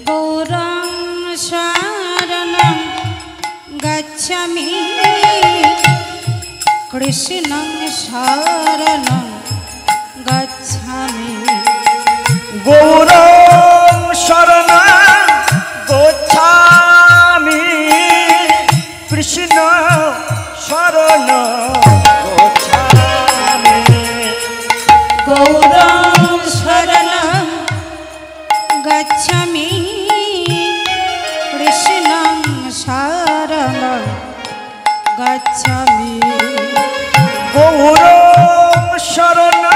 गौरं शरणं गच्छामि कृष्णं शरणं गच्छामि गौरं शरणं गच्छामि कृष्ण शरणं गच्छामि गौरं शरणं गच्छामि कृष्णं शरणं गच्छामि गौरं शरणं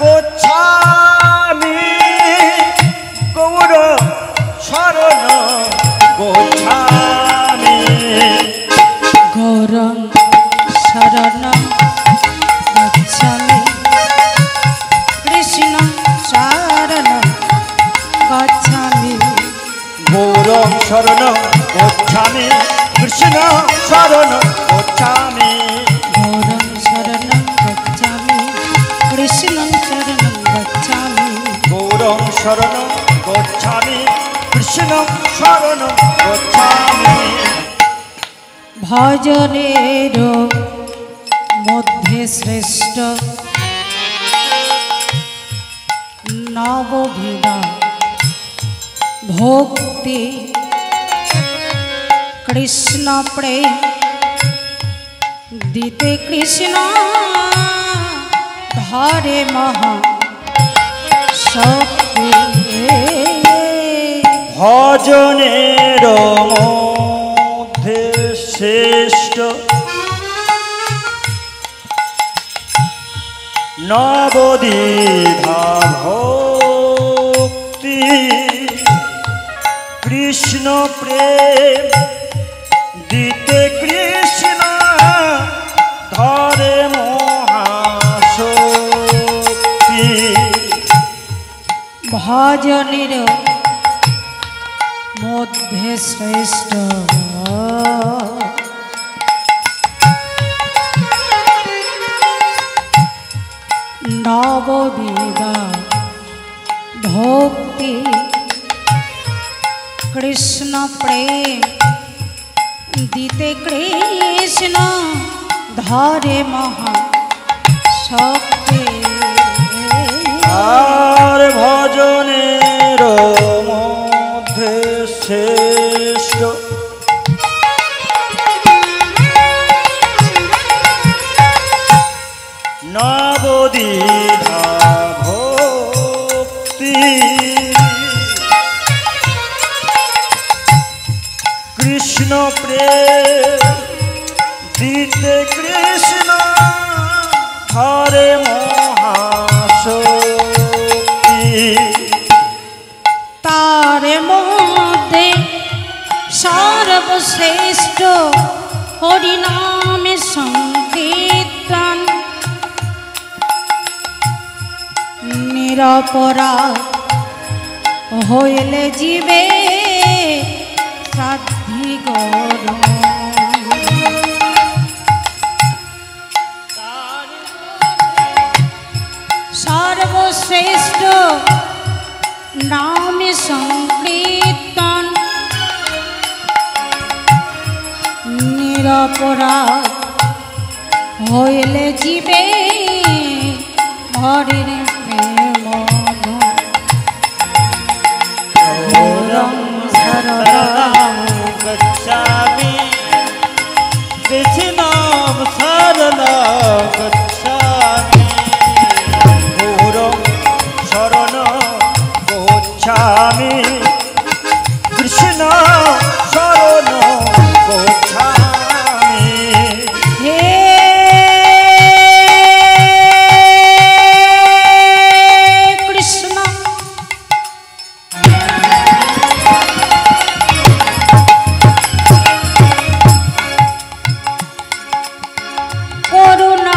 गच्छामि गौरं शरणं गच्छामि गौरं शरणं गच्छामि कृष्णं शरणं गच्छामि गौरं शरणं गच्छामि कृष्ण शरणं गच्छामि गौरं शरणं गच्छामि कृष्णं शरणं गच्छामि गौरं शरणं गच्छामि कृष्ण शरणं गच्छामि भजनेर मध्ये श्रेष्ठ नवविधा भक्ति कृष्ण प्रेम दीते कृष्ण धरे महा शक्ति भजनेर मध्य श्रेष्ठ नवविधा भक्ति कृष्ण प्रेम दीते कृष्ण धरे महाशक्ति भजनेर मध्य श्रेष्ठ नवविधा भक्ति कृष्ण प्रेम दीते कृष्ण धरे महा शक्ति আর ভজনের মধ্যে শ্রেষ্ঠ নবদ্বিধা ভক্তি কৃষ্ণ প্রেম দিতে কৃষ্ণ হরে মহাশক্তি तार मध्य सर्वश्रेष्ठ हरिनाम संकीर्तन निरपराध हইলে जीवे साध्वी गौरव सर्वश्रेष्ठ नाम संकीर्तन निरपराध हইলে जीवे हरिर प्रेम गौरं शरणं गच्छामि कृष्णं शरणं गच्छामि गौरं शरणं गच्छामि कृष्ण शरणं गच्छामि हे कृष्ण करुणा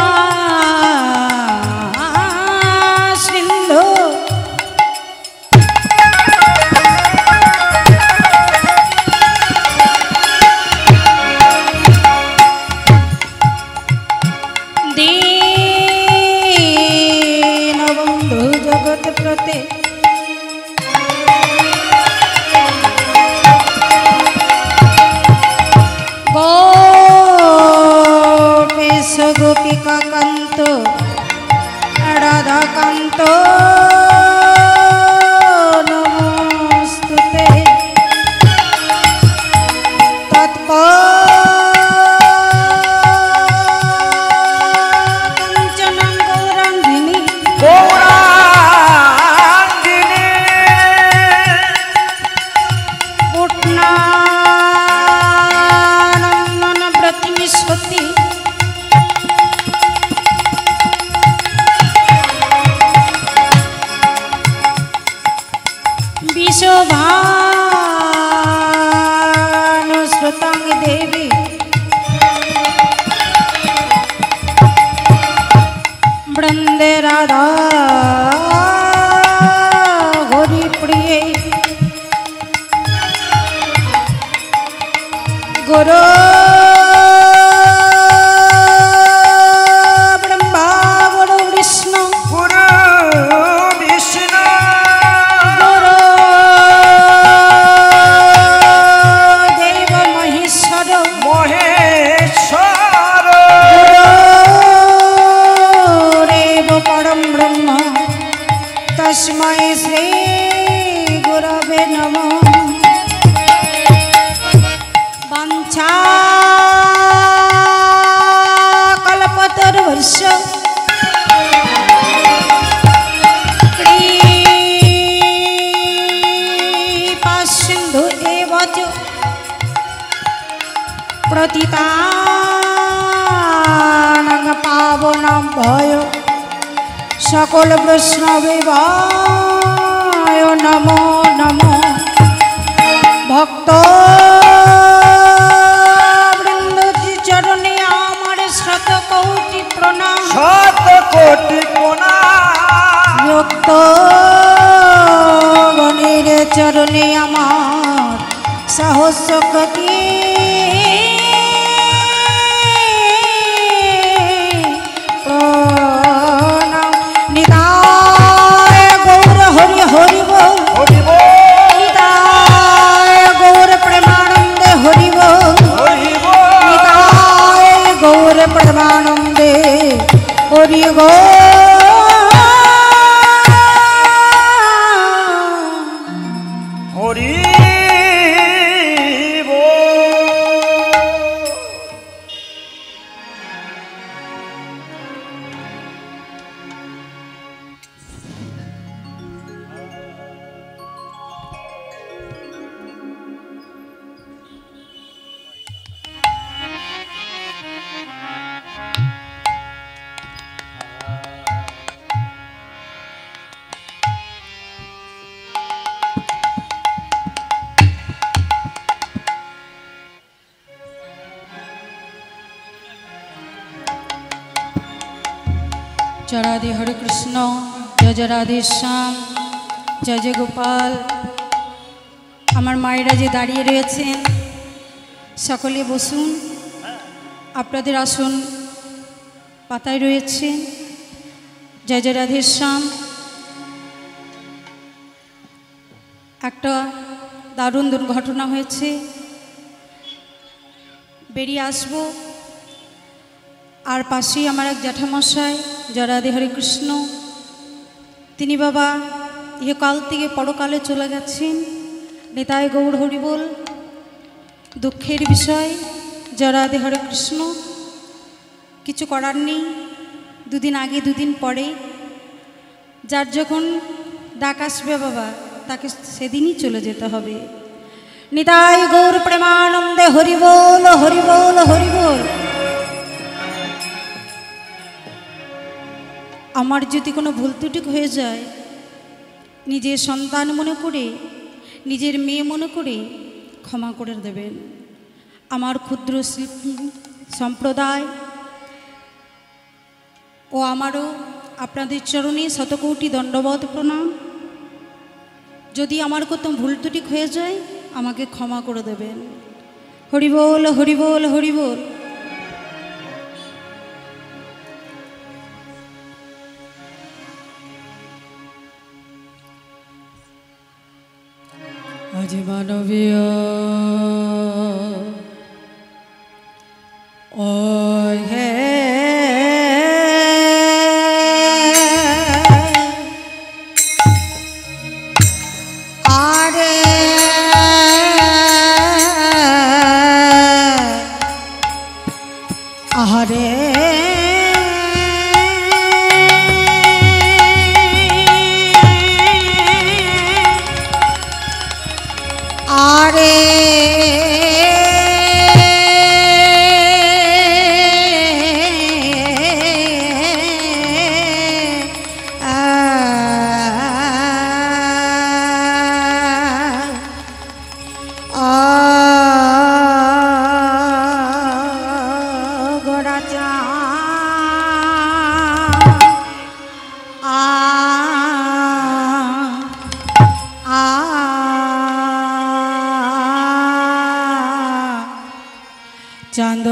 सिंधु दीनबन्धु जगत प्रते গোপিকা কান্ত রাধাকান্ত নমস্তুতে তৎপঞ্চনং গৌরাঙ্গিনী গৌরাঙ্গিনী পূর্ণানন্দন ব্রতিমি সতী বিশোভানুশ্রুতাং দেবী বৃন্দে রাধা হরিপ্রিয়ে গুরু ব্রহ্মা গুরু বিষ্ণু গুরু বিষ্ণু গুরু দেব মহেশ্বর মহেশ্বর গুরুরেব পরম ব্রহ্ম তস্मै শ্রী গুরবে নমঃ বাঞ্ছা কল্পতরুর্ষ কৃপা সিন্ধু এব চ প্রতিতানং পাবনং ভয় সকল বৈষ্ণবেবায় নমো নমো ভক্ত বৃন্দ চরণে আমার শত কোটি প্রণাম শত কোটি প্রণাম ভক্ত গণের চরণে আমার সহস্র কোটি প্রণাম নিতায় গৌর হরি হরি বল হরি বল নিতায় গৌর প্রেমানন্দে হরি বল হরি বল নিতায় গৌর প্রেমানন্দে হরি গো হরি বল जय राधे हरे कृष्ण जय जय राधे श्याम जय जय गोपाल আমার মায়েরা যে দাঁড়িয়ে রয়েছেন সকলে বসুন আপনাদের আসন পাতায় রয়েছে জয় জয় রাধে শ্যাম একটা দারুণ দুর্ঘটনা হয়েছে বেরিয়ে আসবো আর পাশেই আমার এক জ্যাঠামশাই জয় রাধে হরে কৃষ্ণ তিনি বাবা ইহকাল থেকে পরকালে চলে গেছেন নিতাই গৌর হরি বল দুঃখের বিষয় জয় রাধে হরে কৃষ্ণ কিছু করার নেই দুদিন আগে দুদিন পরে যার যখন ডাক আসবে বাবা তাকে সেদিনই চলে যেতে হবে নিতাই গৌর প্রেমানন্দে হরি বল হরি বল হরি বল আমার যদি কোনো ভুল ত্রুটি হয়ে যায় নিজের সন্তান মনে করে নিজের মেয়ে মনে করে ক্ষমা করে দেবেন আমার ক্ষুদ্র শিল্পী সম্প্রদায় ও আমারও আপনাদের চরণে শতকোটি দণ্ডবত প্রণাম যদি আমার কত ভুল ত্রুটি হয়ে যায় আমাকে ক্ষমা করে দেবেন হরি বল হরি বল হরি বল আজ মানবীয় ও হে আহারে আরে চাঁদ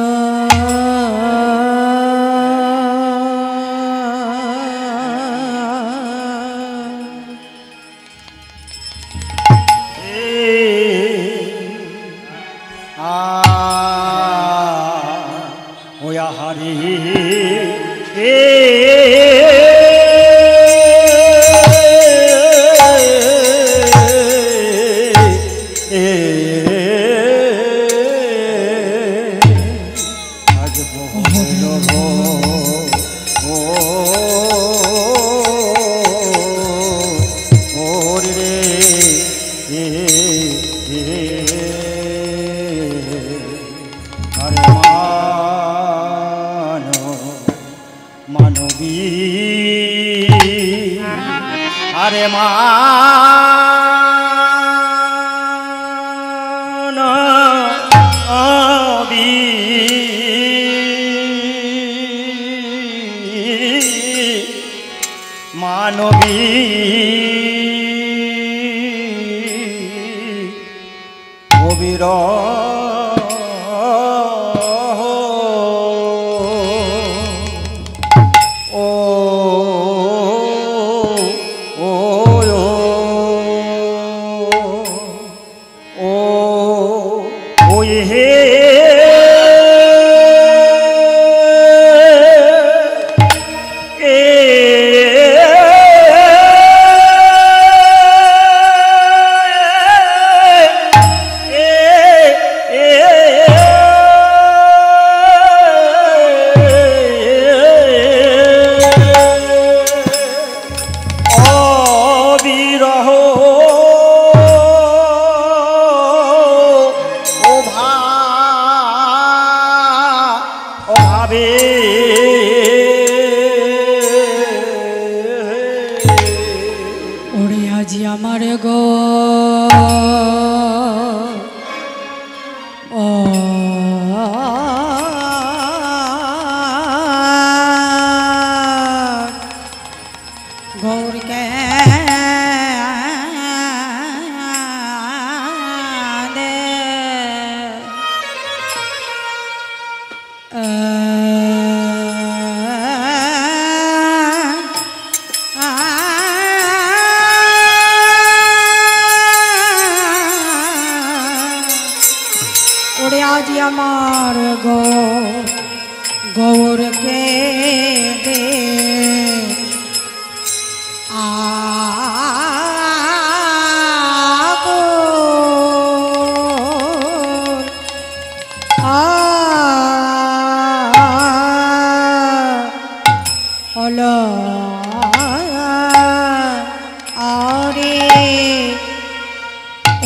ওয়া হারি মানবী আরে মানবী মানবী কবির ওরে আজি আমার গো ও গৌর কে দে ওরে আজি আমার গো গৌর কে দে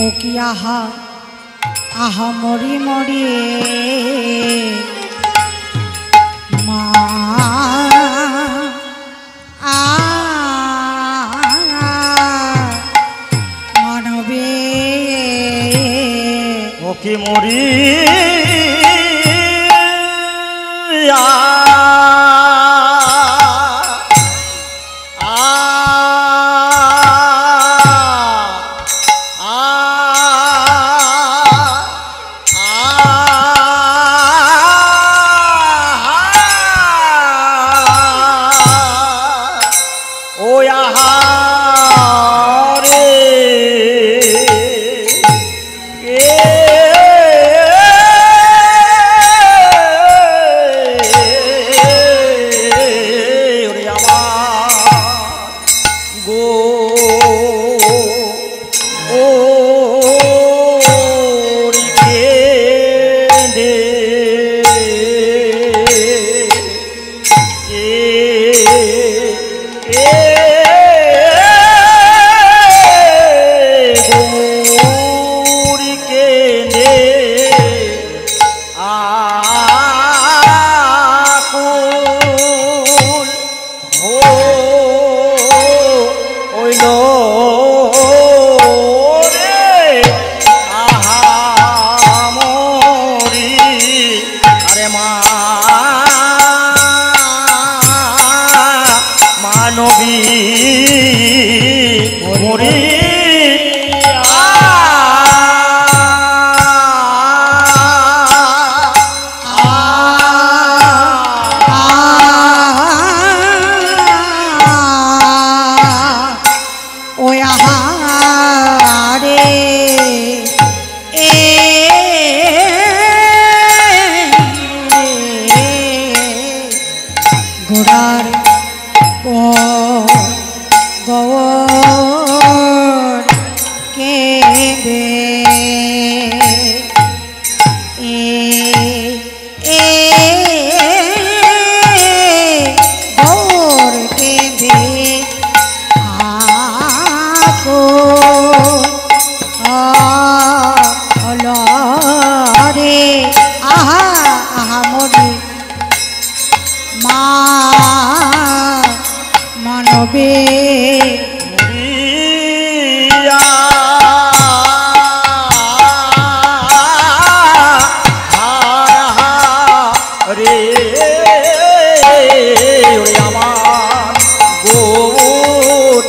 ও কি আহা আহা মরি মরি মা মানবে ও কি মরি মানবী মরি ঘোড়ার গৌর কেঁদে গৌর কেঁদে হলো রে আহা আহা মরি মা মানবে রে আমার গৌর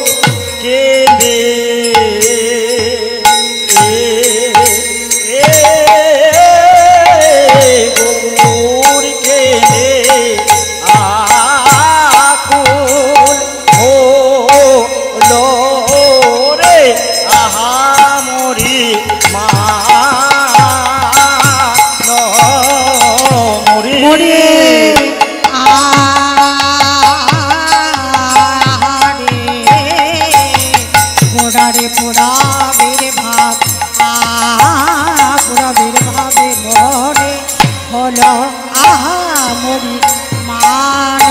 কেঁদে গৌর কেঁদে আকুল হলো রে আহা মরি মা মরে পোড়ারে পোড়াবের ভাব পোড়াবের ভাবে মরে হলো আহা মরি মান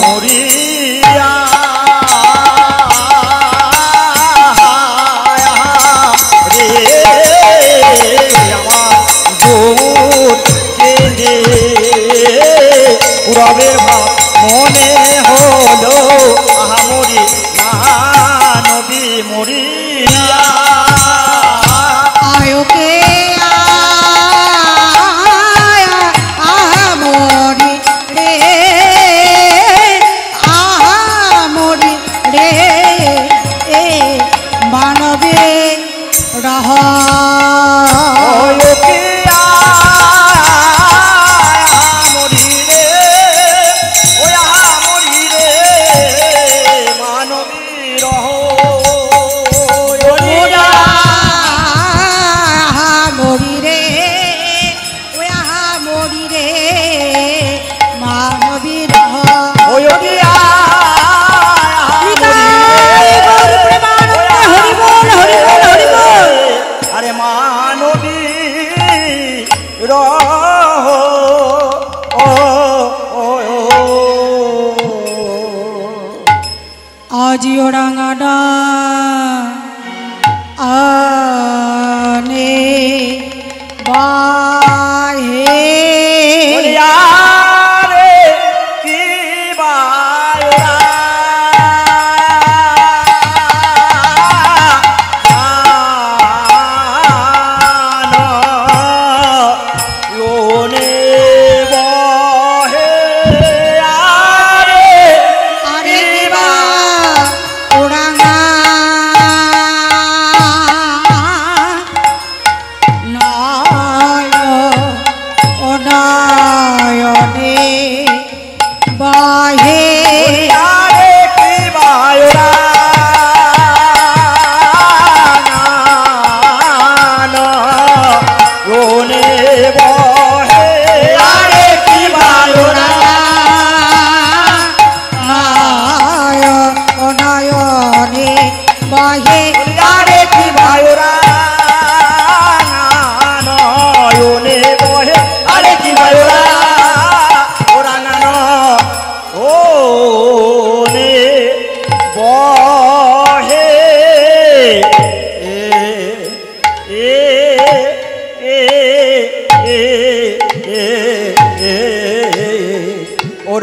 মরিয়া রে আমার গৌর কেঁদে পুরবের ভাব মনে হলো আহা মরি মানবী মরিয়া আয়োকে মরি রে মরি রে মানবে রহ আজিও রাঙাডা আনে বাহে রে কি বায়রা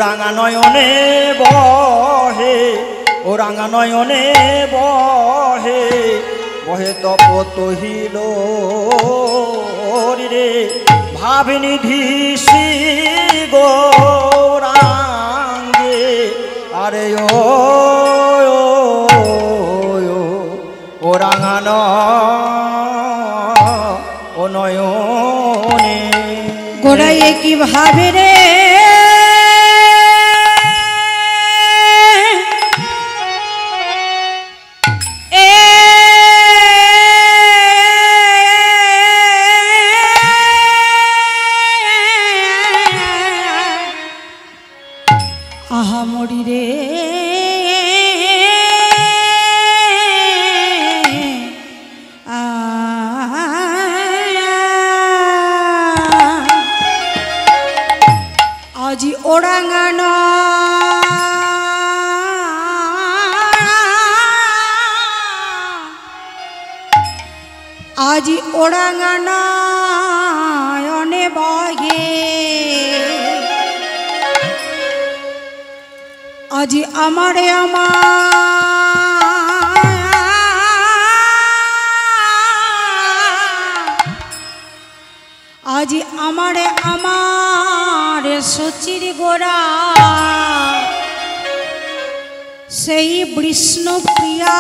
রাঙা নয়নে বহে ও রাঙা নয়নে বহে বহে তপতহিল রে ভাবনিধি গৌরাঙ্গে আরে ও নয়নে গোড়াইয়ে কি ভাবে রে আহামরি রে আজি ওরাঙানো আজি ওরাঙানয়নে বহে আজি আমারে আজি আমারে আমারে সচির গোরা সেই বিষ্ণু প্রিয়া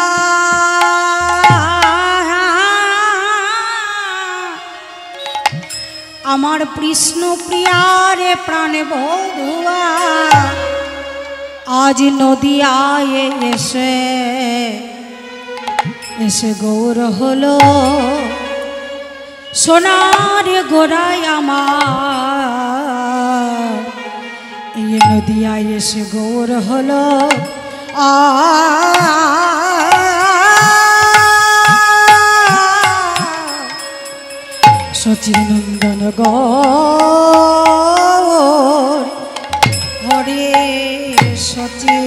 আমার কৃষ্ণ প্রিয়ারে প্রাণে বধুয়া আজ নদিয়ায় এসে এসে গৌর হলো সোনার গোড়ায় আমার এই নদিয়ায় এসে গৌর হলো সচিনন্দন গৌর হরে সচি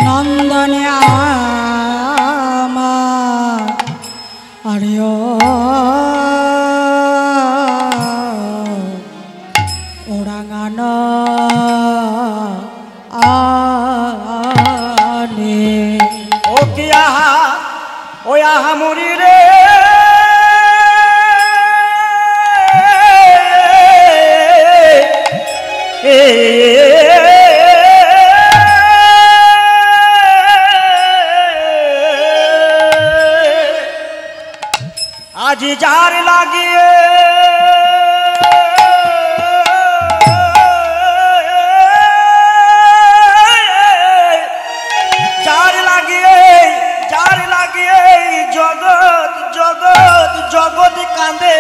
নন্দনে আমার আরে ওরাঙান আনে ও কি আহা ও আহা মরি রে আজি যার লাগিয়ে জগৎ জগৎ জগৎ কাঁদে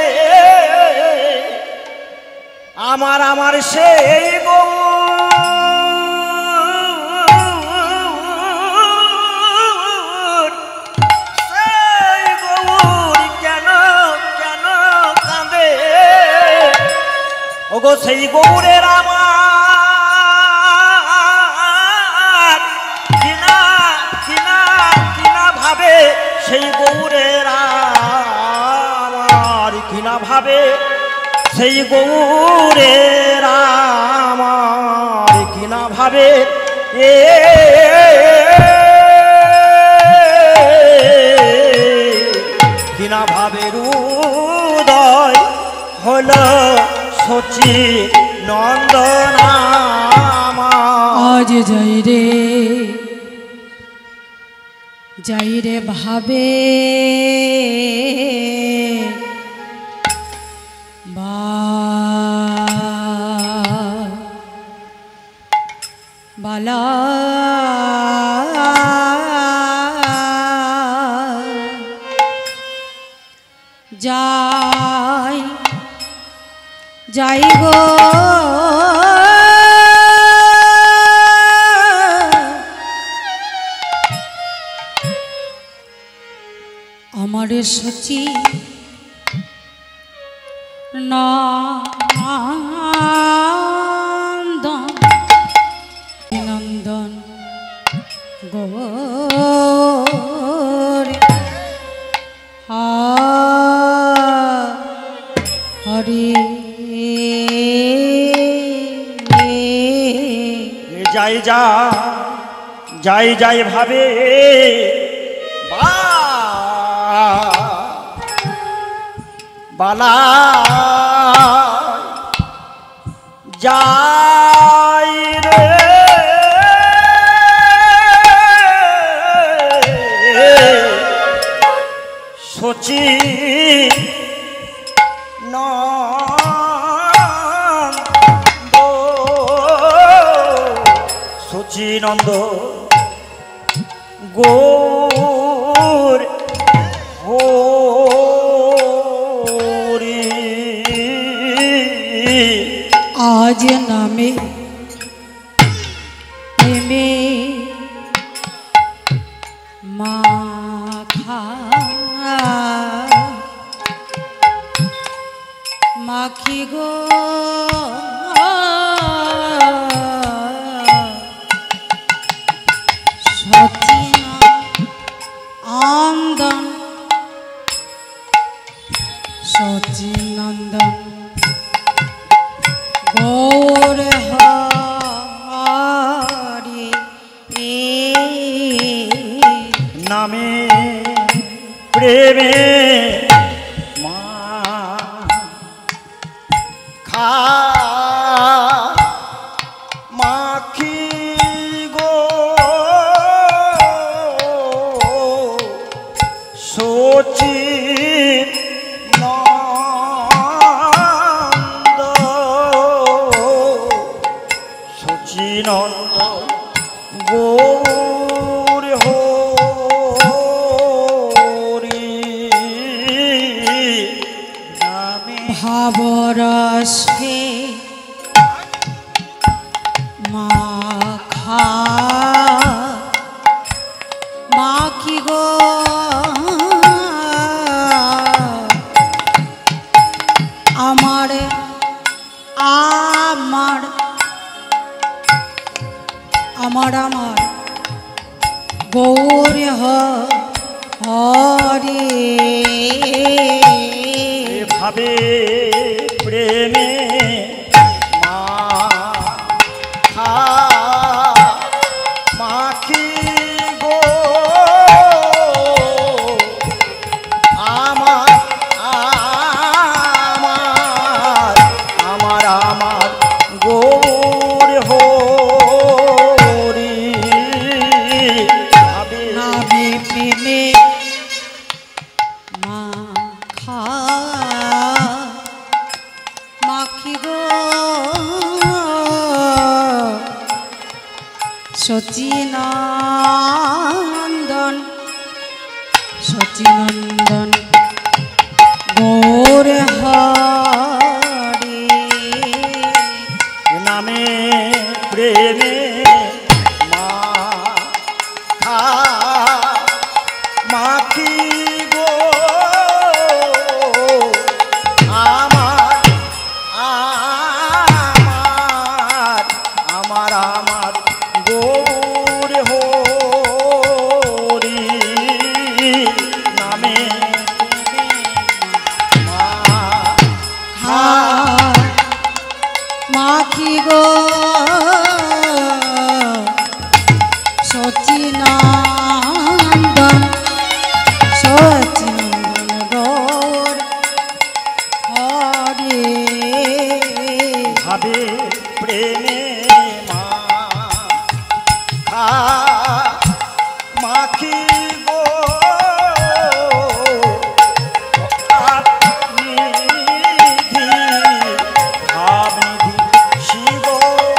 আমার আমার সেই গৌর সেই গৌর কেন কেন কাঁদে ওগো সেই গৌরের আমার কিনা কিনা কিনা ভাবে সেই গৌরের আমার কিনা ভাবে সেই গৌরের আমার কিনা ভাবে কিনা ভাবে হৃদয় হল সচি নন্দন আজ যাই রে ভাবে বালা যাই গো আমারে সচি নন্দন গৌর হরে যাই যাই যাই ভাবে বালা যাই রে সচি নন্দ সচিনন্দ গৌর হরি আজ নামে প্রেমে মাখা মাখি গো সচিনন্দন সচিনন্দন গৌর হরি নামে প্রেমে মা খা মাখি গো সচি নন্দ সচিনন্দ গৌর হরি নামে ভাবরসে মাখা মাখি গো আমার আমার আমার আমার গৌর হরি ভাবে প্রেমে মা খা মাখি গো আমার আমার আমার আমার গৌর হরি ভাবে নামে প্রেমে মাখা মাখি গো সচিনন্দন সচিনন্দন গৌর হরি নামে প্রেমে মা খা মাখি গো আমার আমার আমার আমার গৌর হরি নামে মা খা মাখি গো সচিনন্দন সচিনন্দন গৌর হরি ভাবে প্রেমে মা খা মাখি গো নিধি ভাবনিধি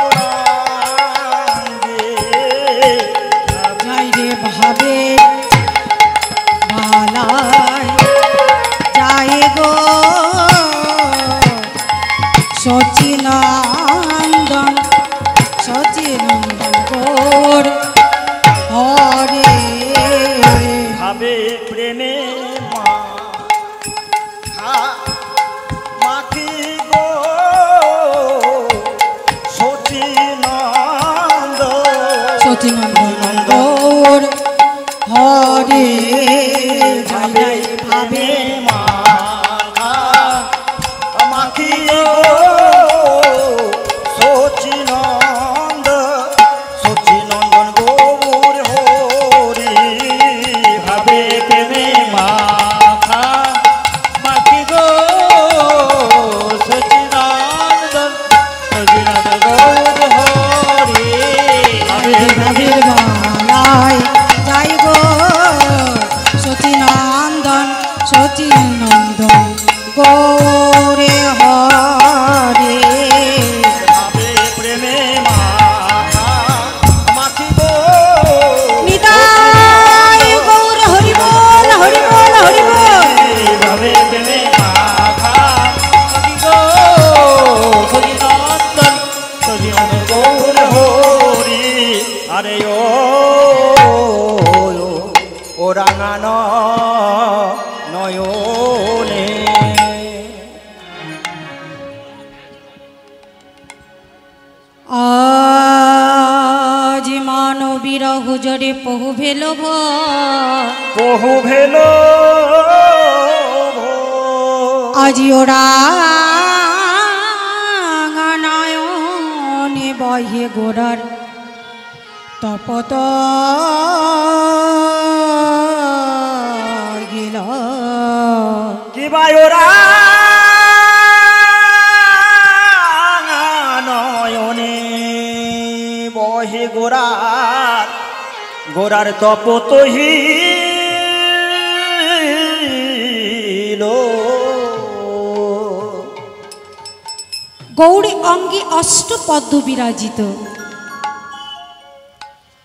শিবরাঙ্গে যাই রে ভাবে ভালাই যাই গো সচিনন্দন সচিনন্দন গৌর হরে ভাবে প্রেমে মা খা মাখি গো সচিনন্দ সচিনন্দন গৌর হরে যাই ভাবে মা খা মাখি গো সচিনন্দ সচিনন্দন গৌর হরি ভাবে প্রেমে মা খা মাখি গো সচিনন্দন সচিনন্দন গৌর হরি ভাবে গৌর হরি আরে ও রাঙান নয়নে আজ মানবীরহ জরে পহু ভেল বহু ভেল আজি ওরা নয়নে বহে গোড়ার তপত গিল কি বায়ুরা নয়নে বহে গোড়ার গোড়ার তপতহি গৌড়ে অঙ্গে অষ্টপদ্ম বিরাজিত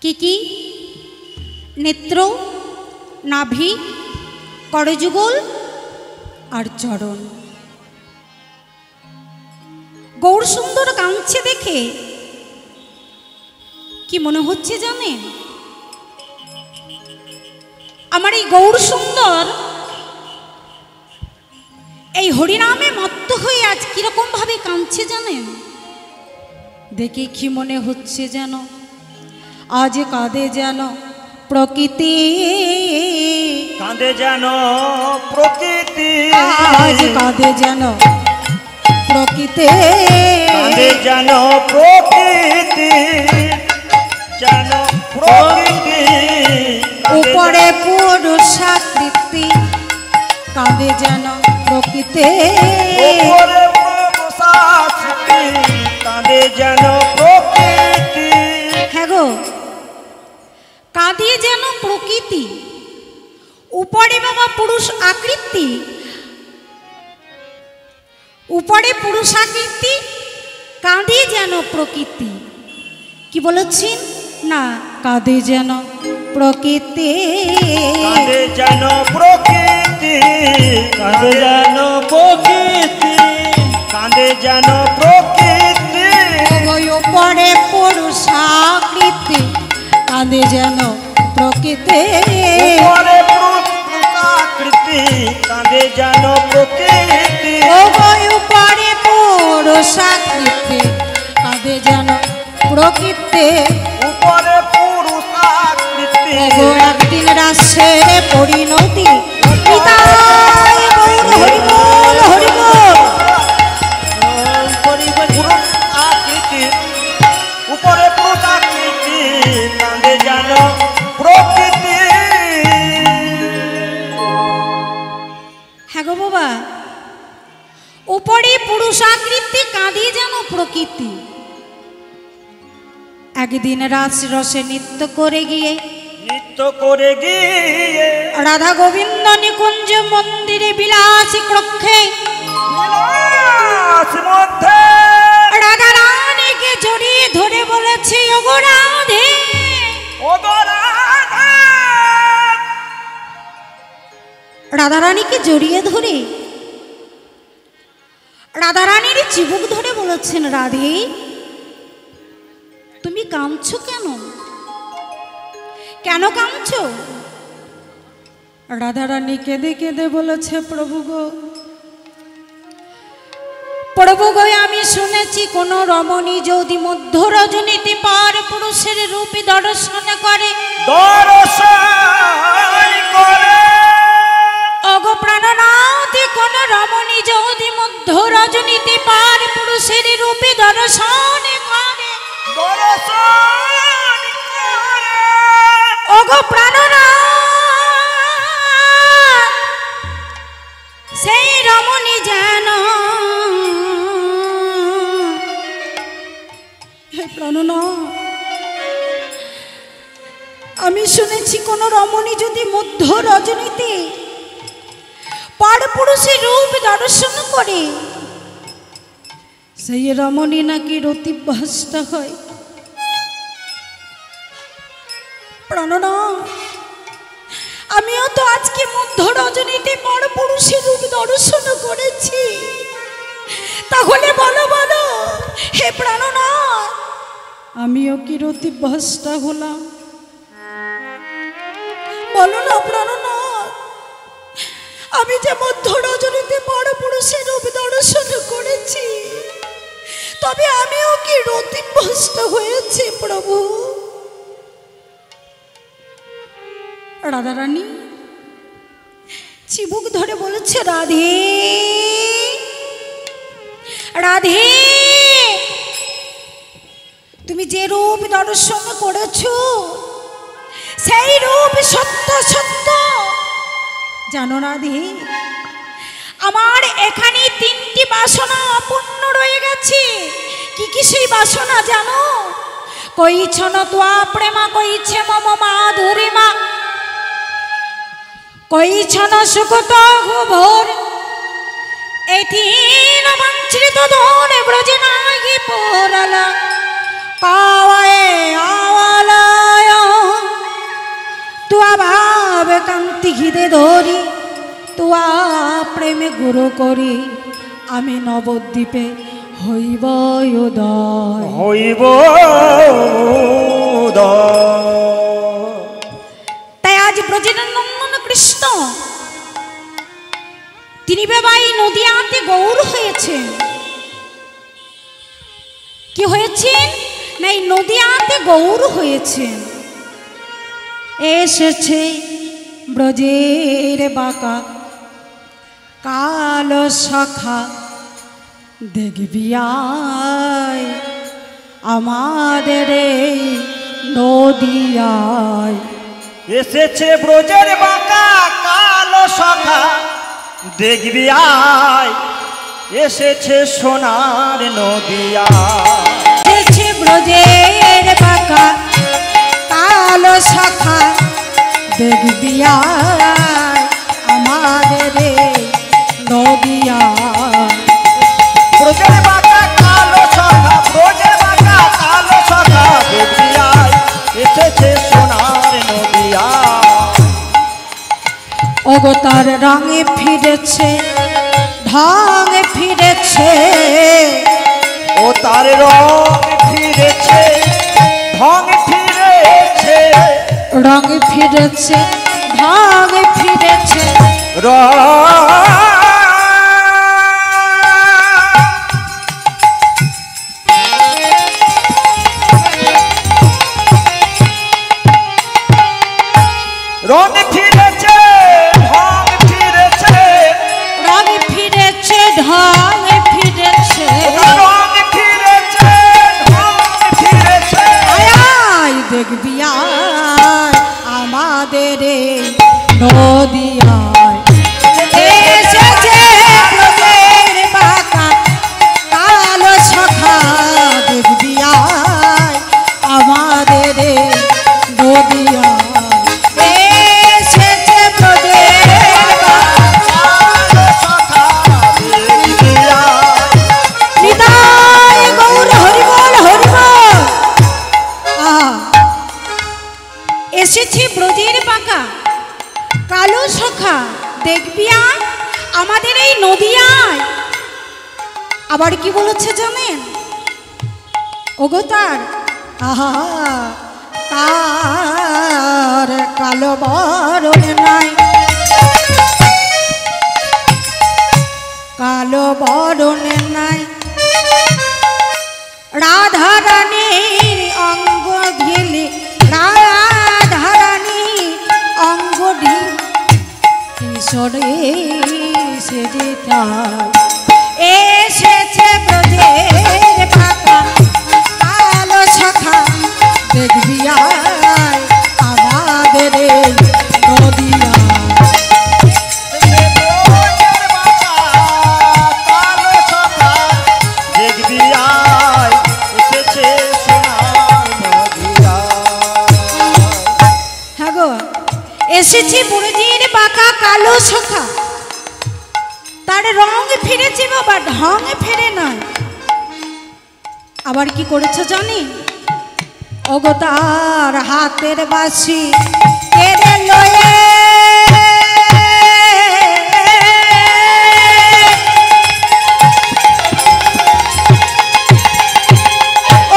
কি কি নেত্র নাভি করযুগল আর চরণ গৌর সুন্দর কাঁদছে দেখে কি মনে হচ্ছে জানেন আমার এই গৌর সুন্দর এই হরিনামে মত্ত হয়ে আজ কিরকম ভাবে কাঁদছে জানেন দেখে কি মনে হচ্ছে যেন আজ কাঁদে যেন প্রকৃতি কাঁদে যেন প্রকৃতি আজ কাঁদে যেন প্রকৃতি কাঁদে যেন প্রকৃতি যেন প্রকৃতি উপরে পুরুষাকৃতি কাঁদে যেন প্রকৃতি উপরে পুরুষাকৃতি কাঁদে যেন প্রকৃতি হ্যাঁ গো কাঁদে যেন প্রকৃতি উপরে বাবা পুরুষ আকৃতি উপরে পুরুষাকৃতি কাঁদে যেন প্রকৃতি কি বলেছেন না কাঁদে যেন প্রকৃতি কাঁদে যেন প্রকৃতি কাঁদে যেন প্রকৃতি কাঁদে যেন প্রকৃতি উপরে পুরুষাকৃতি কাঁদে যেন প্রকৃতি উপরে পুরুষাকৃতি কাঁদে যেন প্রকৃতি উপরে পুরুষাকৃতি কাঁদে যেন প্রকৃতি উপরে পুরুষাকৃতি একদিন রাসের পরিণতি পিতায় গৌর হরিবোল হরিবোল পুরুষাকৃতি উপরে পুরুষাকৃতি কাঁদে যেন প্রকৃতি হ্যাঁ গো বাবা উপরে পুরুষাকৃতি কাঁদে যেন প্রকৃতি একদিন রাস রসে নৃত্য করে গিয়ে নৃত্য করে গিয়ে রাধা গোবিন্দ নিকুঞ্জ মন্দিরে বিলাসী কক্ষে বিলাস মধ্যে রাধা রানীকে জড়িয়ে ধরে বলেছে ওগো রাধে ওগো রাধা রাধা রানীকে জড়িয়ে ধরে রাধা রানীর চিবুক ধরে বলেছেন রাধে তুমি কাঁদছো কেন কেন কাঁদছো রাধা রানী কেঁদে কেঁদে বলেছে প্রভু গো আমি শুনেছি কোন রমণী যদি মধ্য রজনীতে পার পুরুষের রূপে দর্শন করে অগো প্রাণনাথে কোন রমণী যদি মধ্য রজনীতে পার পুরুষের রূপে দর্শন করে ওগো প্রাণনাথ সেই রমণী যেন হে প্রাণনাথ আমি শুনেছি কোন রমণী যদি মধ্য রজনীতে পার পুরুষের রূপ দর্শন করে সেই রমণী নাকি রতিভ্রষ্ট হয় প্রাণনাথ আমিও তো আজকে মধ্য রজনীতে পর পুরুষের রূপ দর্শন করেছি তাহলে বলো বলো হে প্রাণনাথ আমিও কি রতিভ্রষ্টা হলাম? বলো না প্রাণনাথ, আমি যে মধ্য রজনীতে পরপুরুষের রূপ দর্শন করেছি, তবে আমিও কি রতিভ্রষ্ট হয়েছি প্রভু? রাধারানী চিবুক ধরে বলেছে, রাধে রাধে, তুমি যে রূপ দর্শন করেছ সেই রূপ সত্য সত্য। জানো রাধে, আমার এখানে 3টি বাসনা অপূর্ণ রয়ে গেছে। কি কি সেই বাসনা জানো? কইছন তোয়া প্রেমা, কইছে মম মাধুরিমা, কইছন সুখত ভোর, এই 3 বঞ্চিত ধন ব্রজে নাহি পরালা, পাওয়ায় আওয়ালায় তুয়া ভাব কান্তি ঘিদে ধরি, তুয়া প্রেমে গুরু করি, আমি নবদ্বীপে হইব উদয়, হইব। তাই আজ ব্রজের নন্দন কৃষ্ণ তিনি বেবাই নদিয়াতে গৌর হয়েছেন। কি হয়েছেন? না, এই নদিয়াতে গৌর হয়েছেন। এসেছে ব্রজের বাঁকা কালো শাখা, দেখবি আয় আমাদের এই নদিয়ায়। এসেছে ব্রজের বাঁকা কালো শাখা, দেখবি আয়, এসেছে সোনার নদিয়া। এসেছে ব্রজের বাঁকা কালো শাখা, দেখবি আয় আমাদের এই নদিয়ায়। ব্রজের বাঁকা কালো শাখা, ব্রজের বাঁকা কালো শাখা, দেখবি আয়, এসেছে সোনার নদিয়া। অবতার রঙে ফিরেছে, ঢঙে ফিরেছে, ও তার রং ফিরেছে, ঢং ফিরেছে, রঙে ফিরেছে, ঢঙে ফিরেছে, রং ফিরেছে, ঢং ফিরেছে, রঙে ফিরেছে, ঢঙে ফিরেছে, রং ফিরেছে, ঢং ফিরেছে। আয় আয় দেখবি আয় আমাদের এই নদিয়ায়। এসেছে ব্রজের বাঁকা কালো শাখা, দেখবি আয় আমাদের এই নদিয়ায়। এসেছে ব্রজের বাঁকা কালো শাখা, দেখবি আয়, নিতাই গৌর হরিবল হরিবল। এসেছে ব্রজের বাঁকা কালো শাখা, দেখবি আয় আমাদের এই নদিয়ায়। আবার কি বলেছে জানেন? ওগো তার, আহা তার কালো বরণ নাই, কালো বরণ নাই, রাধারানীর অঙ্গ ঘিলি, রাধারানীর অঙ্গ ঢিল, কিশোরে সেজে তাই। এসেছে ব্রজের বাঁকা কালো শাখা, দেখবি আয় আমাদের এই নদিয়ায়। ব্রজের বাঁকা কালো শাখা, দেখবি আয়, এসেছে সোনার নদিয়া। হ্যাঁ গো, এসেছে ব্রজের বাঁকা কালো শাখা, তার রং ফিরেছে বাবা, ঢং ফেরে নাই। আবার কি করেছে জানি? ওগো তার হাতের বাঁশি কেড়ে লয়ে,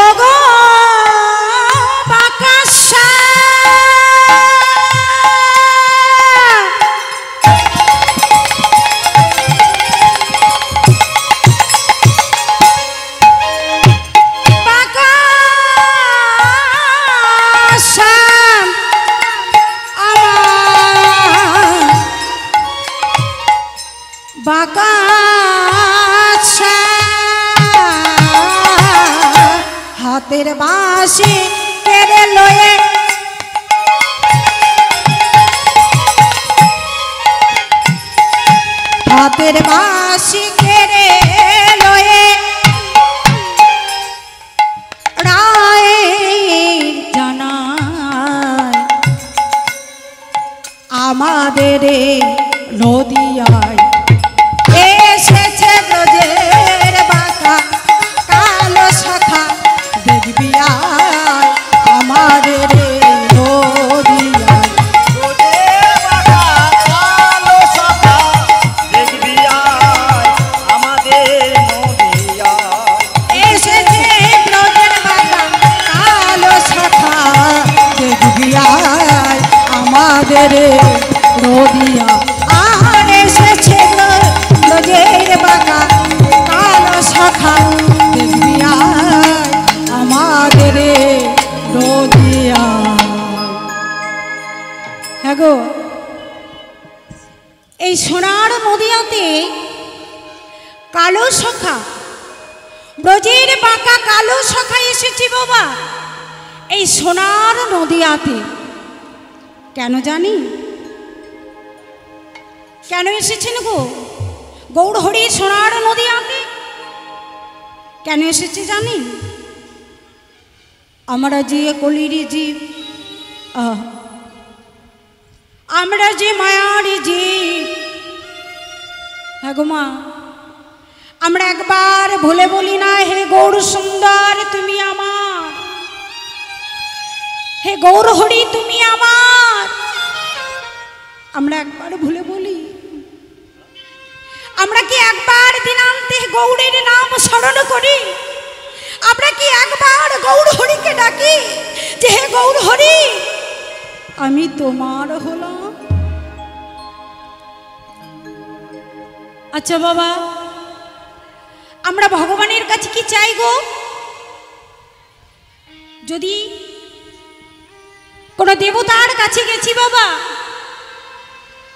ওগো হাতের বাঁশি কেড়ে লয়ে হাতের বাঁশি কেড়ে লয়ে রায় জানায় আমাদের নদিয়ায় এসেছে ব্রজের বাঁকা কালো শাখা দেখবি আয় আমাদের নদিয়ায় এসেছে ব্রজের বাঁকা কালো শাখা দেখবি আয় আমাদের নদিয়া আর এসেছে ব্রজের বাঁকা কালো শাখা দেখবি আয় আমাদের নদিয়া। হ্যাঁ গো, এই সোনার নদিয়াতে কালো শাখা ব্রজের বাঁকা কালো শাখা এসেছে বাবা এই সোনার নদিয়াতে। কেন জানি কেন এসেছেন গো গৌরহরি সোনার নদিয়াতে? কেন এসেছে জানি? আমরা যে কলির জীব, আমরা যে মায়ার জীব। হ্যাঁ গো মা, আমরা একবার ভুলে বলি না হে গৌর সুন্দর তুমি আমার, হে গৌরহরি তুমি আমার। আমরা একবার ভুলে বলি? আমরা কি একবার দিনান্তে গৌরের নাম স্মরণ করি? আমরা কি একবার গৌরহরিকে ডাকি যে হে গৌরহরি আমি তোমার হলাম? আচ্ছা বাবা, আমরা ভগবানের কাছে কি চাই গো? যদি কোন দেবতার কাছে গেছি বাবা,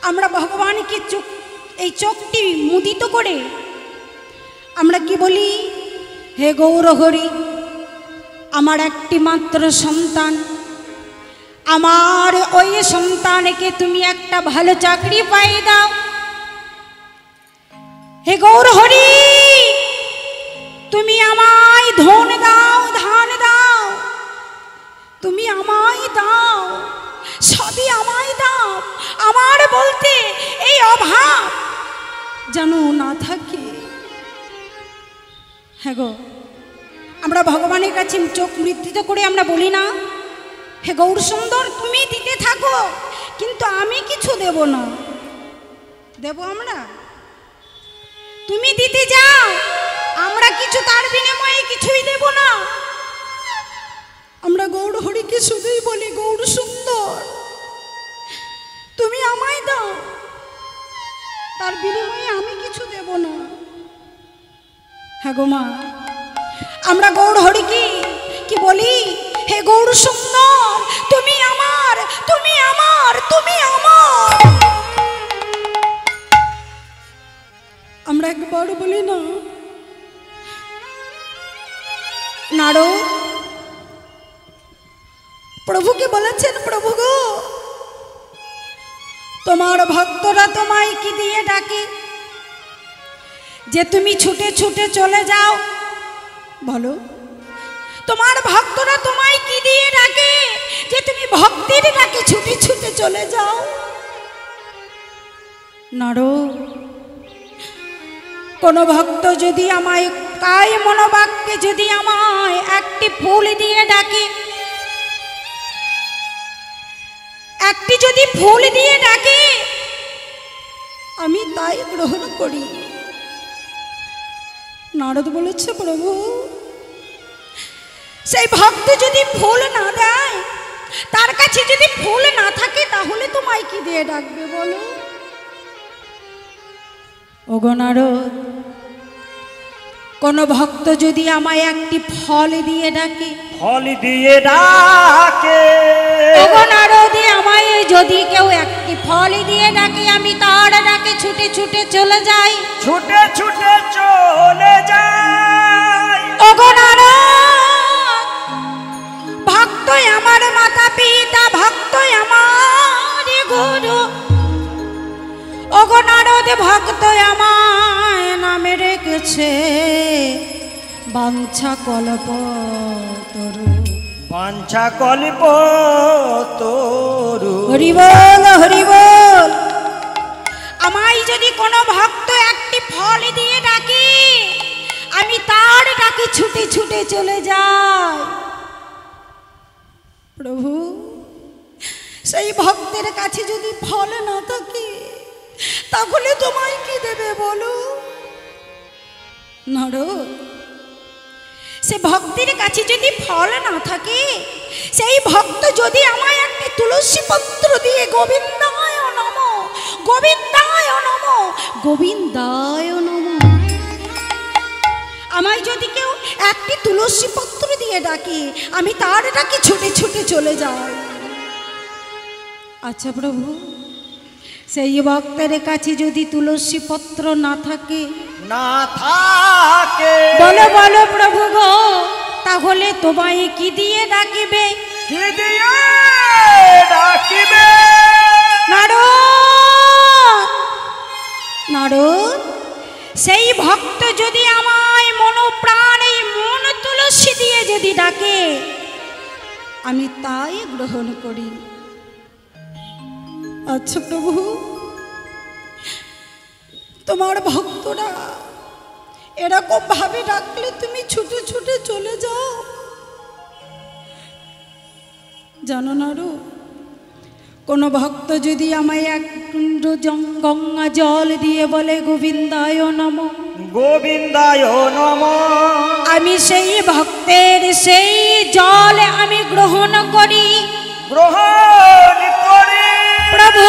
আমরা ভগবানকে এই চোখটি মুদিত করে আমরা কি বলি? হে গৌরহরি আমার একটি মাত্র সন্তান, আমার ওই সন্তানকে তুমি একটা ভালো চাকরি পাইয়ে দাও। হে গৌরহরি তুমি আমায় ধন দাও, ধান দাও, তুমি আমায় দাও, সবই আমায় দাও। আমার বলতে এই অভাব যেন না থাকে। হ্যাঁ গো, আমরা ভগবানের কাছে চোখ মৃত্যুত করে আমরা বলি না হে গৌর সুন্দর তুমি দিতে থাকো, কিন্তু আমি কিছু দেব না। দেব আমরা? তুমি দিতে যাও, আমরা কিছু তার বিনিময়ে কিছুই দেব না। আমরা গৌরহরিকে শুধুই বলি গৌর সুন্দর তুমি আমায় দাও, তার বিনিময়ে আমি কিছু দেব না। হ্যাঁ গো মা, আমরা গৌরহরিকে কি বলি? হে গৌর সুন্দর তুমি আমার, তুমি আমার, তুমি আমার। আমরা একবার বলি না? নারদ প্রভুকে বলেছেন প্রভু গো তোমার ভক্তরা তোমায় কি দিয়ে ডাকে যে তুমি ছুটে ছুটে চলে যাও? বলো, তোমার ভক্তরা তোমায় কি দিয়ে ডাকে যে তুমি ভক্তির ডাকে ছুটে ছুটে চলে যাও? নারদ কোন ভক্ত যদি আমায় কায় মনোবাক্যে যদি আমায় একটি ফুল দিয়ে ডাকে, একটি যদি ফুল দিয়ে ডাকে আমি তাই গ্রহণ করি। নারদ বলেছে প্রভু সেই ভক্ত যদি ফুল না দেয়, তার কাছে যদি ফুল না থাকে, তাহলে তোমায় কি দিয়ে ডাকবে বলো? ওগো নারদ কোন ভক্ত যদি আমায় একটি ফল দিয়ে ডাকে, ফল দিয়ে ডাকে, ওগো নারদ আমায় যদি কেউ একটি ফল দিয়ে ডাকে, আমি তার ডাকে ছুটে ছুটে চলে যাই, ছুটে ছুটে চলে যাই। ওগো নারদ নারদ ভক্ত আমায় নামে রেখেছে বাঞ্ছা কল্প তরু। বাঞ্ছা কল্প তরু। হরি বল হরি বল। আমায় যদি কোনো ভক্ত একটি ফল দিয়ে ডাকে আমি তার ডাকে ছুটে ছুটে চলে যাই। প্রভু সেই ভক্তের কাছে যদি ফল না থাকে তাহলে তোমায় কি দেবে বলো? নারদ, সে ভক্তের কাছে যদি ফল না থাকে সেই ভক্ত যদি আমায় একটি তুলসী পত্র দিয়ে গোবিন্দায় নমঃ গোবিন্দায় নমঃ গোবিন্দায় নমঃ আমায় যদি কেউ একটি তুলসী পত্র দিয়ে ডাকে আমি তার ডাকে ছুটে ছুটে চলে যাই। আচ্ছা প্রভু, সেই ভক্তের কাছে যদি তুলসী পত্র না থাকে না থাকে বলো বলো প্রভু গো, তাহলে তোমায় কি দিয়ে ডাকিবে? কি দিয়ে ডাকিবে? নারদ, নারদ, সেই ভক্ত যদি আমায় মন প্রাণ এই মন তুলসী দিয়ে যদি ডাকে আমি তাই গ্রহণ করি। আচ্ছা প্রভু, তোমার ভক্তরা এরকম ভাবে ডাকলে তুমি ছুটে ছুটে চলে যাও? জানো না রো, কোনো ভক্ত যদি আমায় এক কুণ্ড গঙ্গা জল দিয়ে বলে গোবিন্দায় নমঃ গোবিন্দায় নমঃ, আমি সেই ভক্তের সেই জল আমি গ্রহণ করি। গ্রহণ করি। প্রভু,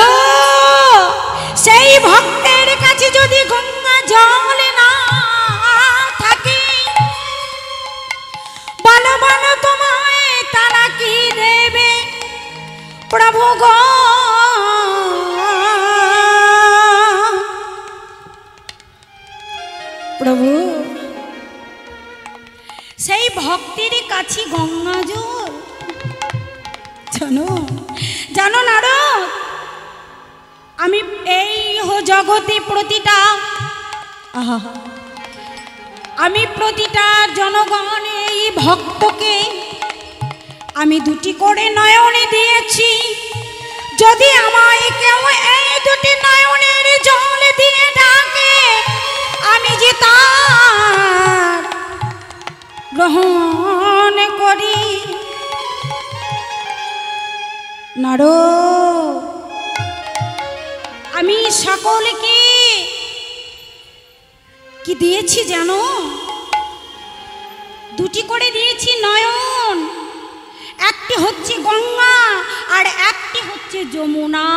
সেই ভক্তের কাছে যদি গঙ্গা জল না থাকে বলো বলো তোমায় তারা কি দেবে? প্রভু গো, প্রভু সেই ভক্তির কাছে গঙ্গা জল জানো জানো নারদ, আমি এই জগতে প্রতিটা আমি প্রতিটা জনগণ এই ভক্তকে আমি দুটি করে নয়নে দিয়েছি। যদি আমায় কেউ এই দুটি নয়নের জল দিয়ে ডাকে আমি যে তার গ্রহণ করি। নারদ, আমি সকলকে কি দিয়েছি জানো? দুটি করে দিয়েছি নয়ন, একটি হচ্ছে গঙ্গা আর একটি হচ্ছে যমুনা।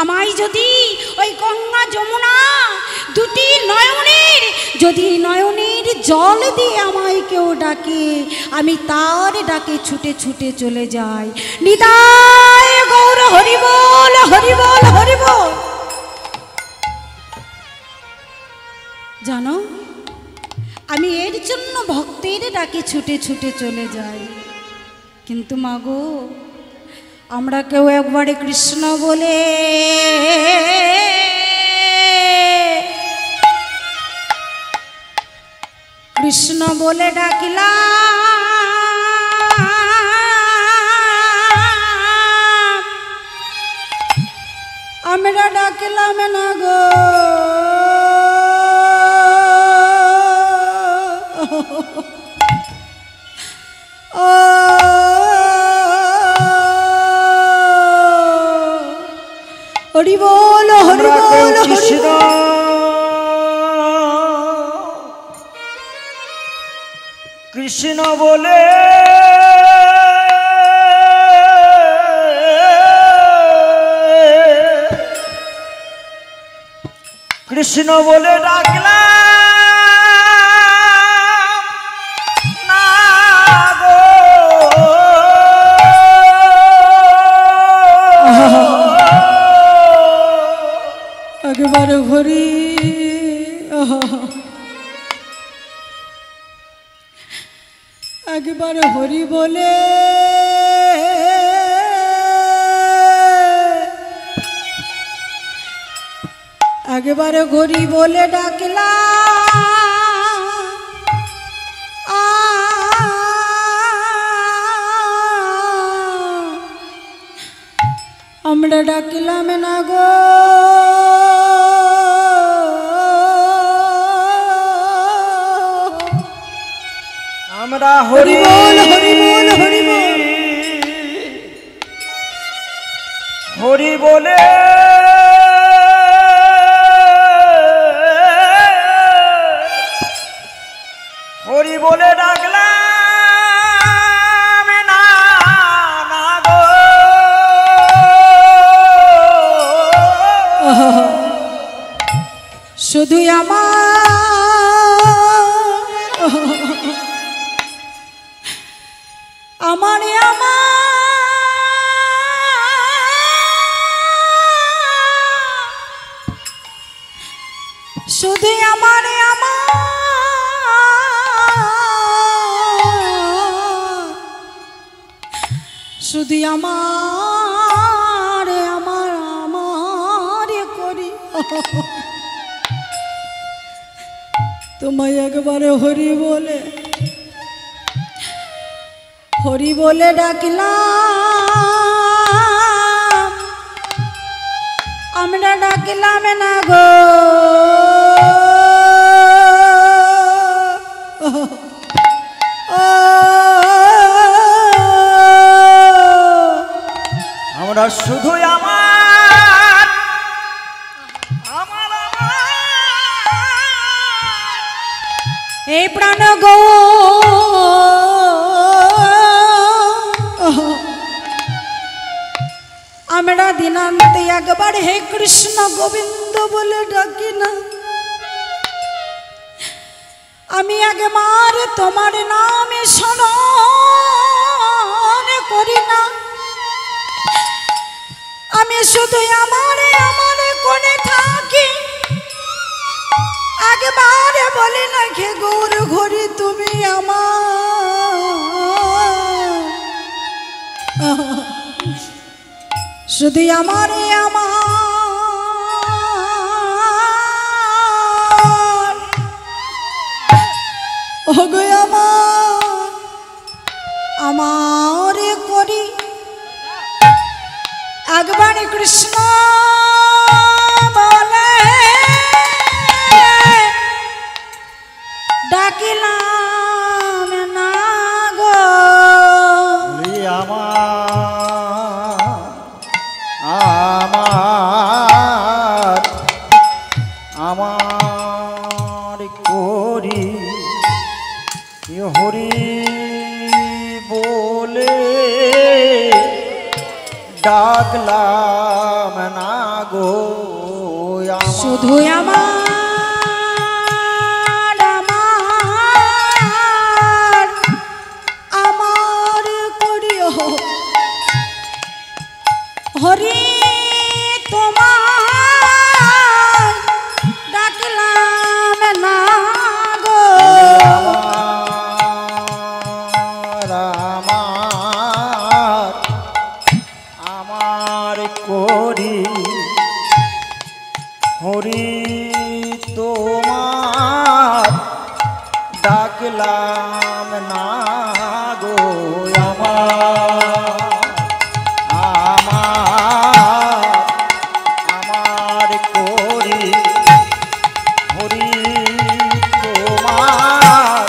আমায় যদি ওই গঙ্গা যমুনা দুটি নয়নের যদি নয়নের জল দিয়ে আমায় কেউ ডাকে আমি তার ডাকে ছুটে ছুটে চলে যাই। নিতাই গৌর হরি বল হরি বল হরি বল। জানো, আমি এর জন্য ভক্তের ডাকে ছুটে ছুটে চলে যাই। কিন্তু মাগো, আমরা কেউ একবারে কৃষ্ণ বলে কৃষ্ণ বলে ডাকিলাম, আমরা ডাকিলাম না গো। ও হরি বল হরি বল হরি বল। কৃষ্ণ বলে কৃষ্ণ বলে ডাকলাম না গো। একবার হরি একবার হরি বলে একবারে ঘড়ি বলে ডাকলাম আমরা ডাকলাম না গো আমরা হরি বল হরি বল হরি বল হরি বলে হরি বলে ডাকলাম না না গো শুধু আমার শুধু আমার শুধু আমার করি তোমায় একবারে হরি বলে ডাকলাম আমরা ডাকলাম না গো আমরা শুধু আমার এই প্রাণ গো আমরা দিনান্তে একবার হে কৃষ্ণ গোবিন্দ বলে ডাকি না আমি একবার তোমার নামে স্মরণ করি না আমি শুধু আমার কোণে থাকি একবার বলি না কে গৌর ঘড়ি তুমি আমার শুধু আমার ওগো আমার করি একবার কৃষ্ণ বলে ডাকিলাম না গো আমার করি হরি বলে ডাকলাম না গো শুধু আমার করি হরি তোমার ডাকলাম না গো আমার করি হরি তোমার ডাকলাম না গো আমার করি হরি তোমার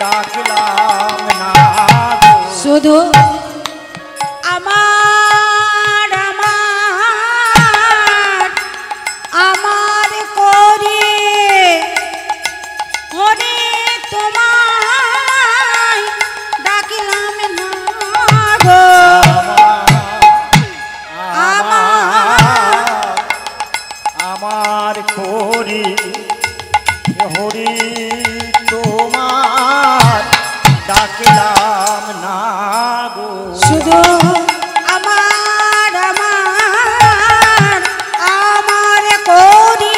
ডাকলাম না গো শুধু আমার করি হরি তোমায় ডাকিলাম না গো আমার করি হরি তোমার ডাকলাম না গো শুধু আমার করি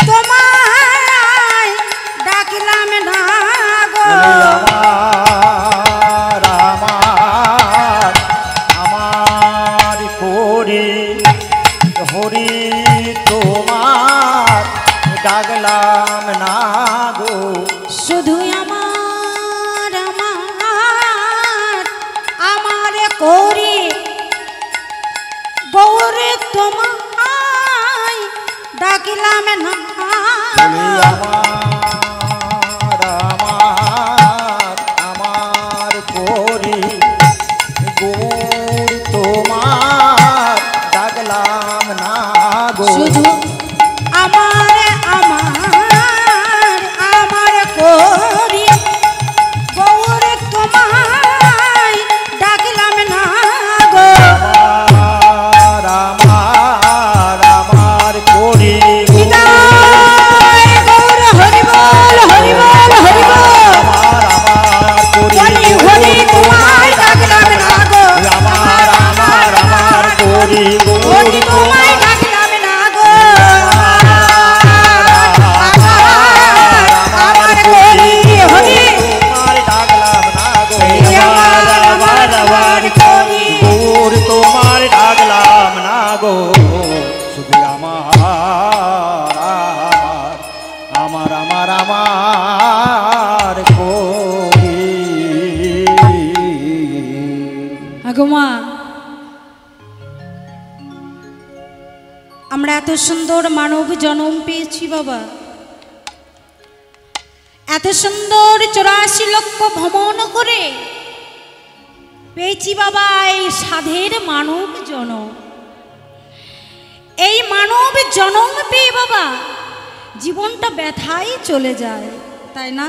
তোমায় ডাকিলাম না গো আমার করি হরি ডাকলাম না বলি আমার করি গৌর তোমার ডাকলাম না গো। শুধু আমার করি গৌর তোমায় ডাকলাম না গো। আমার করি বিদায় গৌর হরি বল হরি বল হরি বল। বলি হরি তোমায় ডাকলাম না গো। আমার করি হরি তোমায় ডাকলাম না গো। আমার করি হরি তোমার ডাকলাম না গো। আমার করি গৌর তোমার ডাকলাম না গো। শুধু আমার করি। আগমা আমরা এত সুন্দর মানব জন্ম পেয়েছি বাবা, এত সুন্দর 84 লক্ষ ভ্রমণ করে পেয়েছি বাবা এই সাধের মানব জনম। এই মানব জনম পেয়ে বাবা জীবনটা ব্যথায় চলে যায়, তাই না?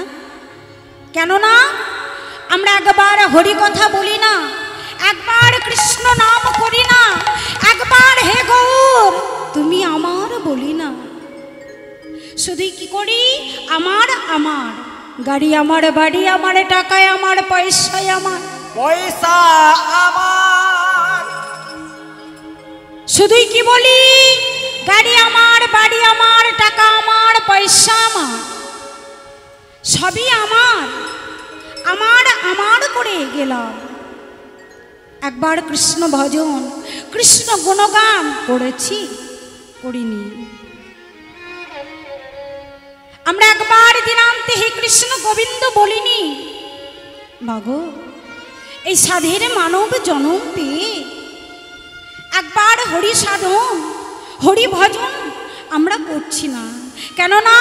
কেননা আমরা একবার হরি কথা বলি না, একবার কৃষ্ণ নাম করি না, একবার হে গৌর তুমি আমার বলি না। শুধু কি করি আমার গাড়ি আমার, বাড়ি আমার, টাকায় আমার, পয়সায় আমার, পয়সা আমার। শুধুই কি বলি গাড়ি আমার, বাড়ি আমার, টাকা আমার, পয়সা আমার, সবই আমার করে গেলাম। একবার কৃষ্ণ ভজন কৃষ্ণ গুণগান করেছি করিনি? আমরা একবার দিনান্তে হে কৃষ্ণ গোবিন্দ বলিনি? মাগো এই সাধের মানব জনম পেয়ে একবার হরি সাধন হরি ভজন আমরা করছি না, কেননা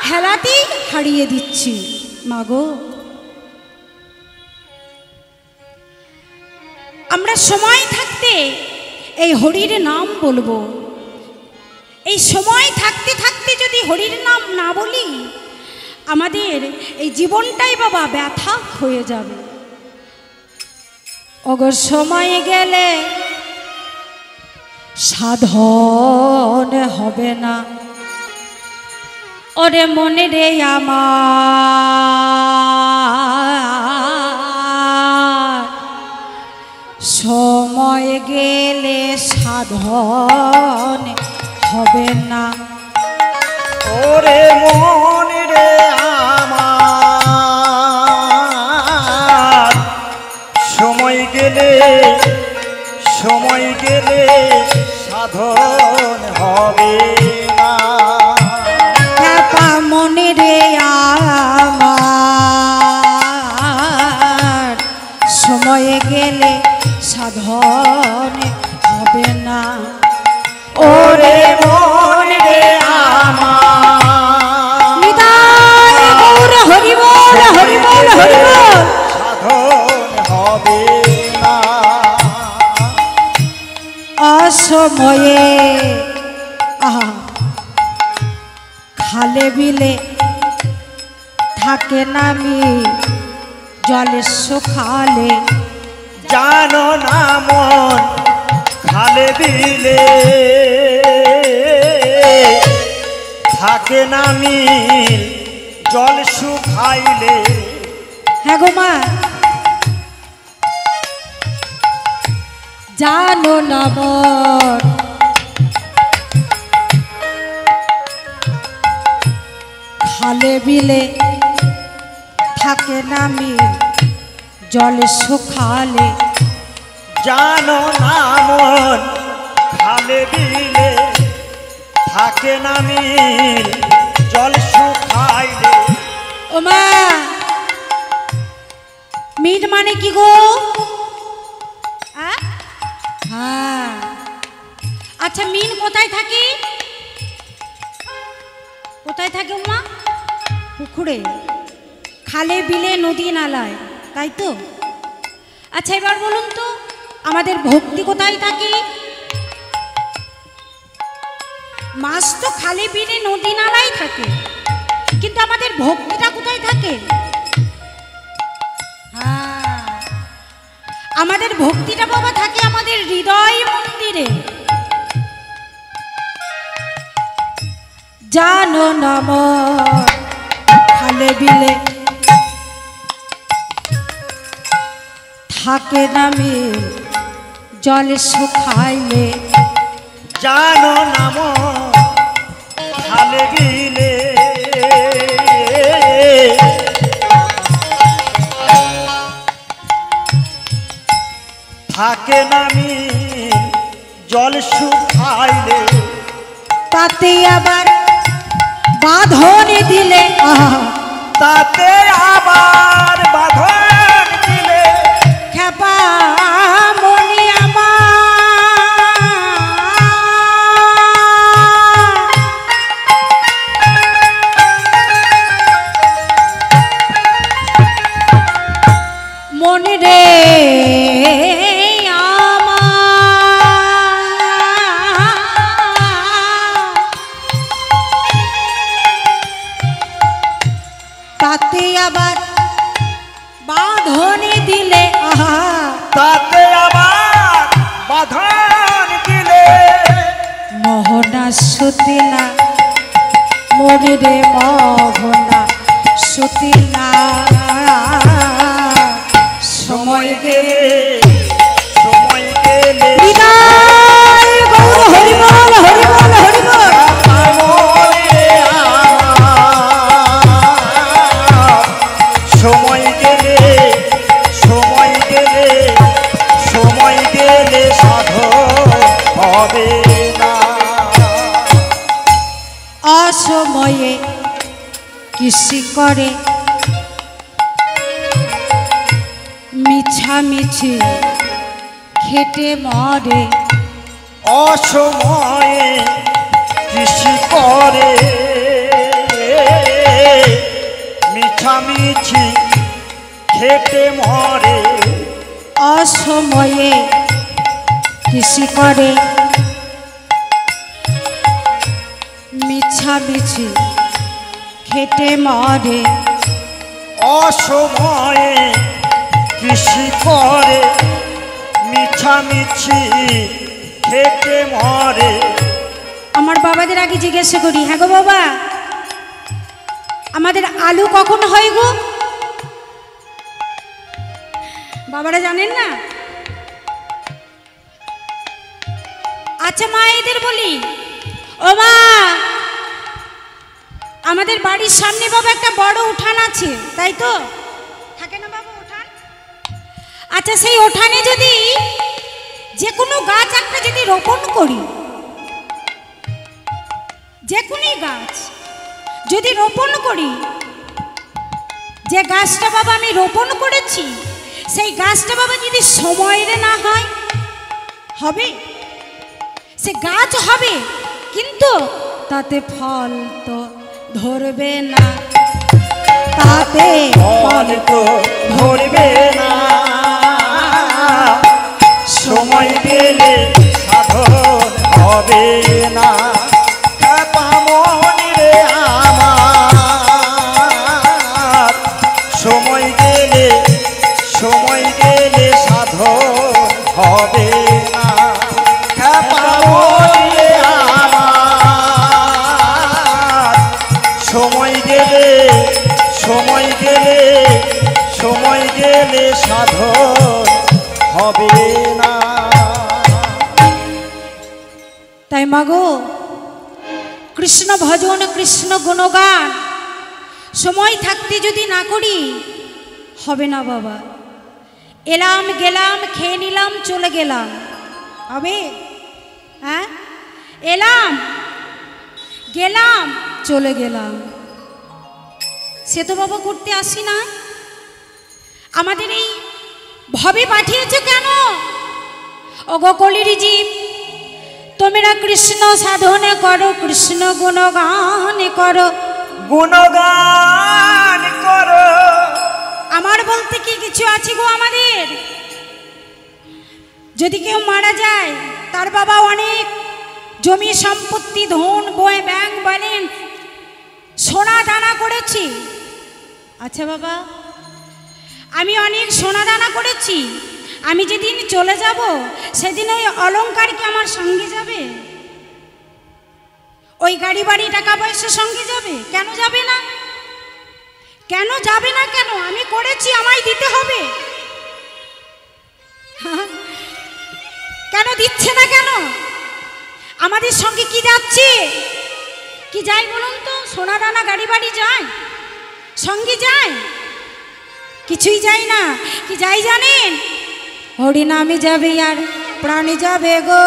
হেলাতেই হারিয়ে দিচ্ছি। মাগো আমরা সময় থাকতে এই হরির নাম বলবো, এই সময় থাকতে থাকতে যদি হরির নাম না বলি আমাদের এই জীবনটাই বাবা ব্যথা হয়ে যাবে। অগর সময় গেলে সাধন হবে না, ওরে মনে রে আমার, সময় গেলে সাধন হবে না। ওরে মন রে আমার, সময় গেলে সাধন হবে না। মনে রে আমার, সময় গেলে সাধন হবে না। ওরে মন রে আমার, নিতাই গৌর হরি বল হরি বল হরি বল। সাধন হবে না। অসময়ে আহা খালে বিলে থাকে নামি জলে শুকালে, জানো না মন খালে বিলে থাকে না মিল জল শুকাইলে। হ্যাঁ গো মা জানো না মন খালে বিলে থাকে না মিল জলে শুকালে, জানো না মন খালে বিলে থাকে না মিল জল শুকাইলে। ও মা মিল মানে কি গো? হ্যাঁ আচ্ছা মিল কোথায় থাকে? কোথায় থাকে মা? পুকুরে, খালে, বিলে, নদী নালায়, তাই তো? আচ্ছা এবার বলুন তো আমাদের ভক্তি কোথায় থাকে? মাছ তো খালে, বিলে, নদী নালায় থাকে, কিন্তু আমাদের ভক্তিটা কোথায় থাকে? হ্যাঁ, আমাদের ভক্তিটা বাবা থাকে আমাদের হৃদয় মন্দিরে। জানো না মন খালে বিলে থাকে না মিল, জল শুকাইলে। জানো না মন খালে বিলে থাকে না মিল, জল শুকাইলে। তাতে আবার বাঁধনে দিলে, তাতে আবার বাঁধন দিলে। খেপা মনে আমার মনে রে তাতে আবার বাঁধনে দিলে, তাতে আবার বাঁধন দিলে। মোহনা সুতিলা মনে রে মোহনা সুতিলা। সময় গেলে সময় গেলে বিদায় গৌর হরিবল হরিবল হরিবল। সময় গেলে সময় গেলে সময় গেলে সাধন হবে না। অসময়ে কৃষি করে মিছামিছি খেটে মরে। অসময়ে কৃষি করে মিছামিছি খেটে মরে। অসময়ে কৃষি করে মিছামিছি খেটে মরে। অসময়ে কৃষি করে মিছামিছি খেটে মরে। আমার বাবাদের আগে জিজ্ঞাসা করি, হ্যাঁ গো বাবা আমাদের আলু কখন হয় গো? বাবারা জানেন না? আচ্ছা মা এদের বলি, ও মা আমাদের বাড়ির সামনে বাবা একটা বড় উঠান আছে, তাই তো? থাকে না বাবা উঠান? আচ্ছা সেই উঠানে যদি যে কোনো গাছ একটা যদি রোপণ করি, যে কোনো গাছ যদি রোপণ করি, যে গাছটা বাবা আমি রোপণ করেছি সেই গাছটা বাবা যদি সময়ের না হয়, হবে? সে গাছ হবে কিন্তু তাতে ফল তো ধরবে না, তাতে ফল তো ধরবে না। সময় গেলে সাধন হবে না। মনি রে আমার সময় গেলে সাধন হবে না। মনি রে আমার সময় গেলে সাধন হবে না। তাই মাগো কৃষ্ণ ভজন কৃষ্ণ গুণগান সময় থাকতে যদি না করি হবে না বাবা। এলাম গেলাম খেয়ে নিলাম চলে গেলাম, হবে? হ্যাঁ, এলাম গেলাম চলে গেলাম, সে তো বাবা করতে আসি না। আমাদের এই ভবে পাঠিয়েছে কেন? ওগো কলির জীব তোমরা কৃষ্ণ সাধনে করো, কৃষ্ণ গুণগান করো, গুণগান করো। আমার বলতে কি কিছু আছে গো আমাদের? যদি কেউ মারা যায়, তার বাবা অনেক জমি সম্পত্তি ধন বয়ে ব্যাংক ব্যালেন্স সোনা দানা করেছি। আচ্ছা বাবা, আমি অনেক সোনা দানা করেছি, আমি যেদিন চলে যাব সেদিন ওই অলংকার কি আমার সঙ্গে যাবে? ওই গাড়ি বাড়ি টাকা পয়সা সঙ্গে যাবে? কেন যাবে না? কেন যাবে না? কেন? আমি করেছি, আমায় দিতে হবে। কেন দিচ্ছে না? কেন আমাদের সঙ্গে কি যাচ্ছে? কি যাই বলুন তো? সোনা দানা গাড়ি বাড়ি যায়? সঙ্গে যায়? কিছুই যায় না। কি যাই জানেন? হরিনামে যাবে আর প্রাণে যাবে গো।